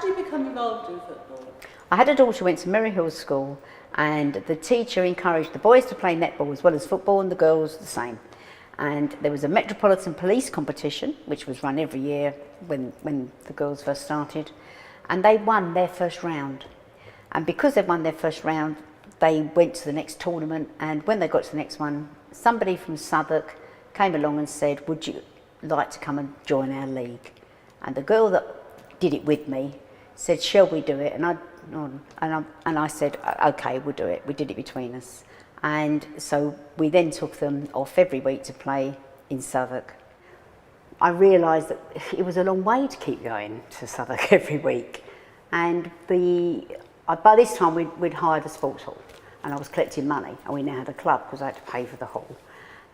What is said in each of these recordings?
you become involved in football? I had a daughter who went to Merry Hill School, and the teacher encouraged the boys to play netball as well as football, and the girls the same. And there was a Metropolitan Police competition, which was run every year when the girls first started, and they won their first round. And because they won their first round, they went to the next tournament, and when they got to the next one, somebody from Southwark came along and said, would you like to come and join our league? And the girl that did it with me said, shall we do it? And I said, okay, we'll do it. We did it between us. And so we then took them off every week to play in Southwark. I realised that it was a long way to keep going to Southwark every week. And by this time we'd hired a sports hall, and I was collecting money, and we now had a club because I had to pay for the hall.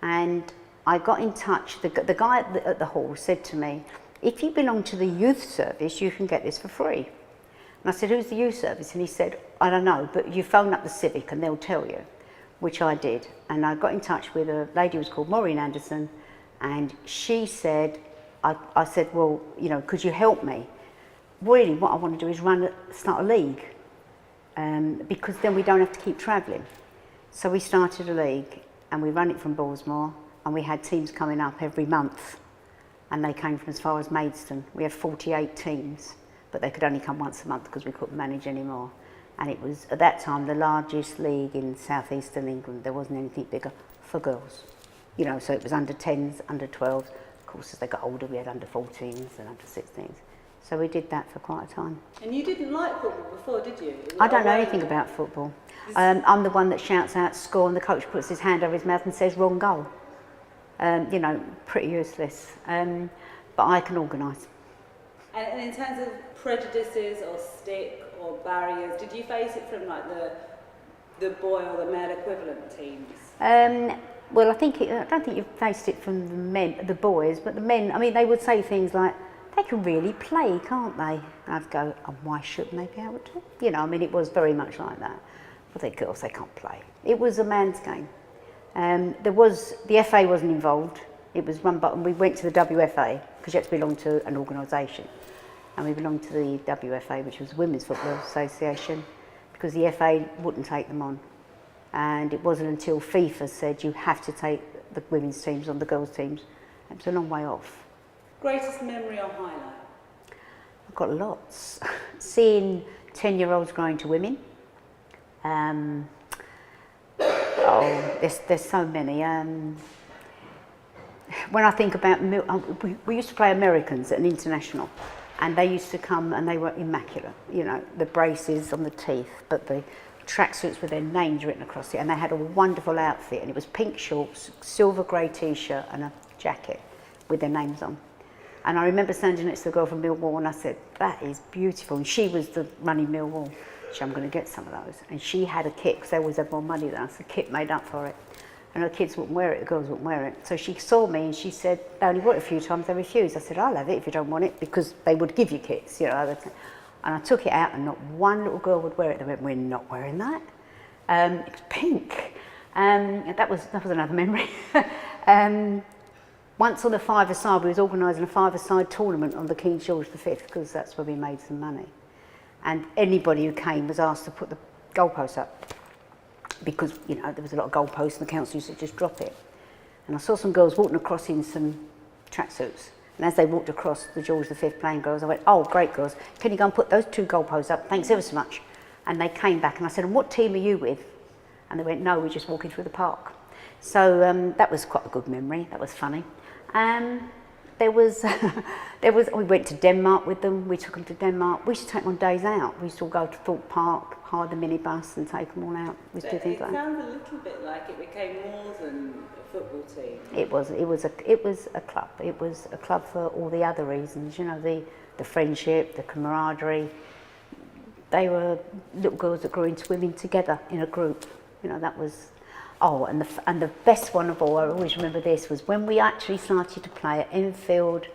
And I got in touch, the guy at the hall said to me, if you belong to the youth service, you can get this for free. And I said, who's the youth service? And he said, I don't know, but you phone up the Civic and they'll tell you, which I did. And I got in touch with a lady who was called Maureen Anderson, and she said, I said, well, you know, could you help me? Really, what I want to do is start a league, because then we don't have to keep travelling. So we started a league, and we ran it from Ballsmore, and we had teams coming up every month, and they came from as far as Maidstone. We had 48 teams, but they could only come once a month because we couldn't manage anymore. And it was, at that time, the largest league in southeastern England. There wasn't anything bigger for girls. You know, so it was under 10s, under 12s. Of course, as they got older, we had under 14s and under 16s. So we did that for quite a time. And you didn't like football before, did you? I don't know anything about football. I'm the one that shouts out score, and the coach puts his hand over his mouth and says wrong goal. You know, pretty useless. But I can organise. And in terms of prejudices or stick or barriers, did you face it from like the boy or the male equivalent teams? Well, I don't think you've faced it from the boys, but the men. I mean, they would say things like, "They can really play, can't they?" And I'd go, "And why shouldn't they be able to?" You know, I mean, it was very much like that. But the girls, they can't play. It was a man's game. The FA wasn't involved. It was run by, and we went to the WFA because you had to belong to an organisation. And we belonged to the WFA, which was the Women's Football Association, because the FA wouldn't take them on. And it wasn't until FIFA said you have to take the women's teams on the girls' teams. It was a long way off. Greatest memory or highlight? I've got lots. Seeing 10-year-olds growing to women. There's so many. When I think about, we used to play Americans at an international, and they used to come and they were immaculate, you know, the braces on the teeth, but the tracksuits with their names written across it, and they had a wonderful outfit, and it was pink shorts, silver grey t-shirt and a jacket with their names on. And I remember standing next to the girl from Millwall, and I said, that is beautiful. And she was the running Millwall. She said, I'm going to get some of those. And she had a kit, because they always had more money than us, a kit made up for it. And the kids wouldn't wear it, the girls wouldn't wear it. So she saw me and she said, they only wore it a few times, they refused. I said, I'll have it if you don't want it, because they would give you kits, you know. And I took it out, and not one little girl would wear it. They went, we're not wearing that. It was pink. That was another memory. Once on the five-a-side, we was organising a five-a-side tournament on the King George V, because that's where we made some money. And anybody who came was asked to put the goalposts up, because, you know, there was a lot of goalposts and the council used to just drop it. And I saw some girls walking across in some tracksuits. And as they walked across the George V playing girls, I went, oh, great girls, can you go and put those 2 goalposts up? Thanks ever so much. And they came back and I said, and what team are you with? And they went, no, we're just walking through the park. So that was quite a good memory, that was funny. We went to Denmark with them, we took them to Denmark. We used to take them on days out. We used to all go to Thorpe Park, hire the minibus and take them all out. We used to do things like that. It sounds a little bit like it became more than a football team. It was a club. It was a club for all the other reasons, you know, the friendship, the camaraderie. They were little girls that grew into women together in a group. You know, that was. Oh, and the best one of all, I always remember this, was when we actually started to play at Enfield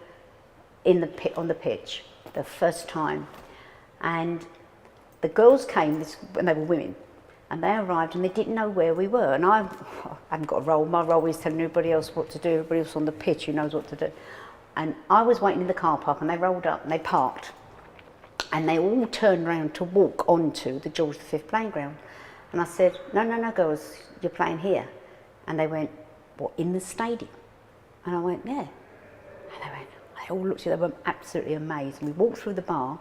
on the pitch, the first time. And the girls came, when they were women, and they arrived and they didn't know where we were. And I haven't got a role, my role is telling everybody else what to do, everybody else on the pitch who knows what to do. And I was waiting in the car park and they rolled up and they parked. and they all turned around to walk onto the George V playing ground. And I said, no, girls, you're playing here. And they went, what, in the stadium? And I went, yeah. And they all looked at it, they were absolutely amazed. And we walked through the bar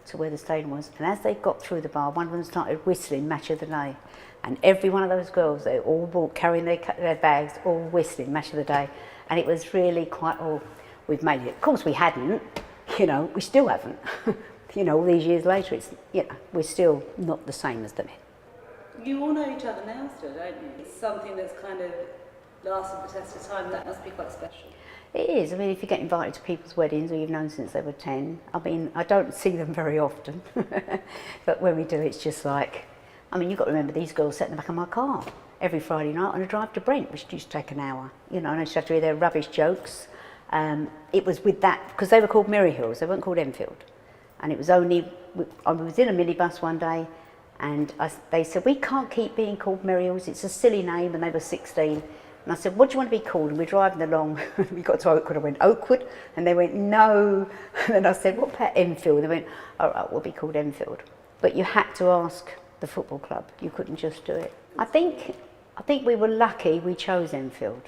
to where the stadium was, and as they got through the bar, one of them started whistling Match of the Day. And every one of those girls, they all walked carrying their bags, all whistling Match of the Day. And it was really quite, we've made it. Of course we hadn't, we still haven't. All these years later, it's, we're still not the same as the men. You all know each other now still, don't you? It's something that's kind of lasted the test of time. That must be quite special. It is. I mean, if you get invited to people's weddings or you've known since they were 10, I don't see them very often. But when we do, it's just like, you've got to remember these girls sat in the back of my car every Friday night on a drive to Brent, which used to take an hour. And I used to have to hear their rubbish jokes. It was with that, because they were called Merry Hills, they weren't called Enfield. And it was only, I was in a minibus one day, and they said, we can't keep being called Merry Hills, it's a silly name, and they were 16. And I said, what do you want to be called? And we're driving along, we got to Oakwood, I went, Oakwood? And they went, no. And then I said, what about Enfield? And they went, all right, we'll be called Enfield. But you had to ask the football club, you couldn't just do it. I think we were lucky we chose Enfield,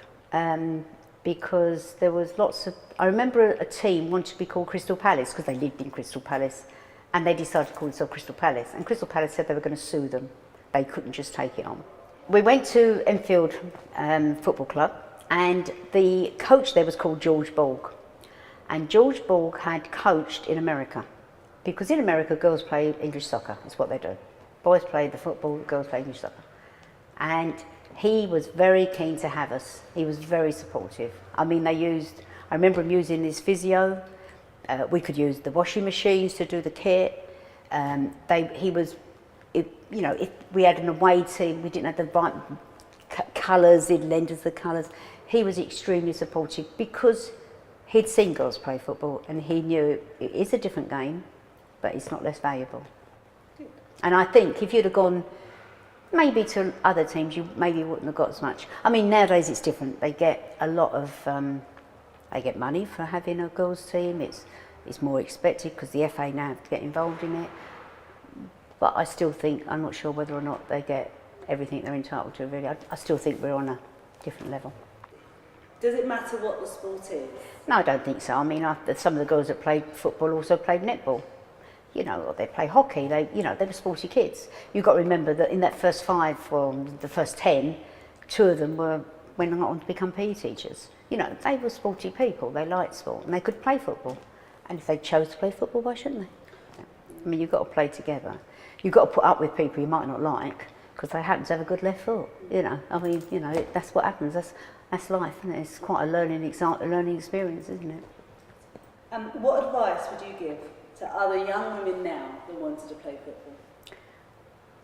because there was lots of, I remember a team wanted to be called Crystal Palace, because they lived in Crystal Palace, and they decided to call themselves Crystal Palace, and Crystal Palace said they were going to sue them. They couldn't just take it on. We went to Enfield Football Club, and the coach there was called George Borg. And George Borg had coached in America, because in America girls play English soccer, it's what they do. Boys play the football, girls play English soccer. And he was very keen to have us. He was very supportive. I remember him using his physio. We could use the washing machines to do the kit. If we had an away team, we didn't have the right colours, he'd lend us the colours. He was extremely supportive because he'd seen girls play football and he knew it is a different game, but it's not less valuable. And I think if you'd have gone maybe to other teams, you maybe wouldn't have got as much. Nowadays it's different. They get a lot of, they get money for having a girls' team. It's more expected because the FA now have to get involved in it. But I still think, I'm not sure whether or not they get everything they're entitled to, really. I still think we're on a different level. Does it matter what the sport is? No, I don't think so. Some of the girls that played football also played netball. Or they play hockey, they were sporty kids. You've got to remember that in that first 5, the first 10, 2 of them went on to become PE teachers. They were sporty people, they liked sport, and they could play football. And if they chose to play football, why shouldn't they? You've got to play together. You've got to put up with people you might not like, because they happen to have a good left foot. That's what happens, that's life, isn't it? It's quite a learning experience, isn't it? What advice would you give to other young women now that wanted to play football?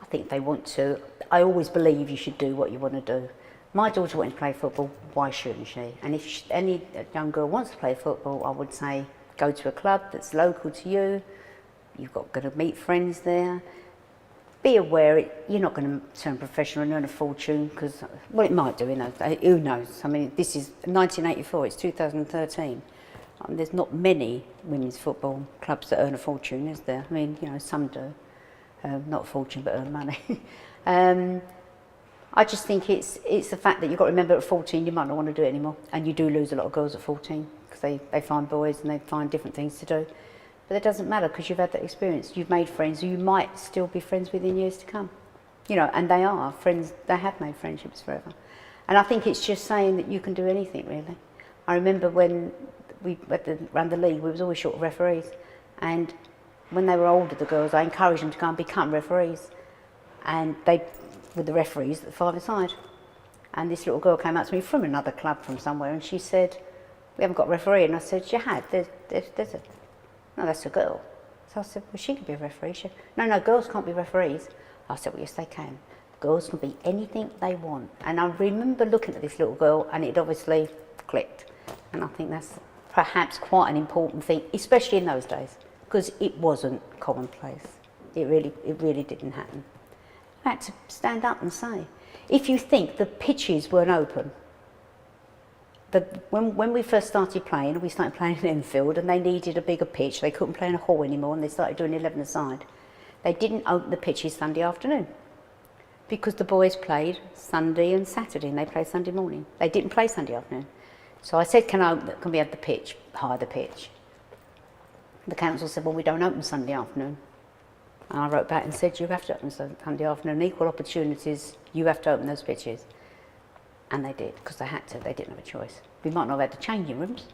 I think they want to. I always believe you should do what you want to do. My daughter wanted to play football, why shouldn't she? And if any young girl wants to play football, I would say go to a club that's local to you. You've got to meet friends there. Be aware you're not going to turn professional and earn a fortune, because, it might do, who knows? This is 1984, it's 2013. There's not many women's football clubs that earn a fortune, is there? Some do. Not a fortune, but earn money. I just think it's the fact that you've got to remember at 14 you might not want to do it anymore. And you do lose a lot of girls at 14, because they find boys and they find different things to do. But it doesn't matter, because you've had that experience. You've made friends who you might still be friends with in years to come. And they are friends, they have made friendships forever. And I think it's just saying that you can do anything, really. I remember when we ran the league, we was always short of referees, and when they were older, the girls, I encouraged them to go and become referees, and they were the referees at the five-a-side. And this little girl came up to me from another club from somewhere, and she said, we haven't got a referee. And I said, you had, no, that's a girl. So I said, well, she could be a referee. She said, no, girls can't be referees. I said, well, yes, they can. Girls can be anything they want. And I remember looking at this little girl, and it obviously clicked. And I think that's perhaps quite an important thing, especially in those days, because it wasn't commonplace. It really didn't happen. I had to stand up and say, if you think the pitches weren't open, when we first started playing, we started playing in Enfield, and they needed a bigger pitch. They couldn't play in a hall anymore, and they started doing 11-a-side. They didn't open the pitches Sunday afternoon because the boys played Sunday and Saturday, and they played Sunday morning. They didn't play Sunday afternoon. So I said, can we have the pitch, hire the pitch? The council said, well, we don't open Sunday afternoon. And I wrote back and said, you have to open Sunday afternoon, equal opportunities, you have to open those pitches. And they did, because they had to, they didn't have a choice. We might not have had the changing rooms,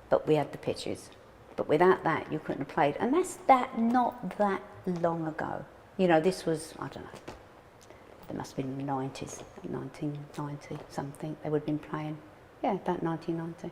but we had the pitches. But without that, you couldn't have played. And that's not that long ago. You know, this was, I don't know, it must have been the 90s, 1990 something, they would have been playing. Yeah, about 1990.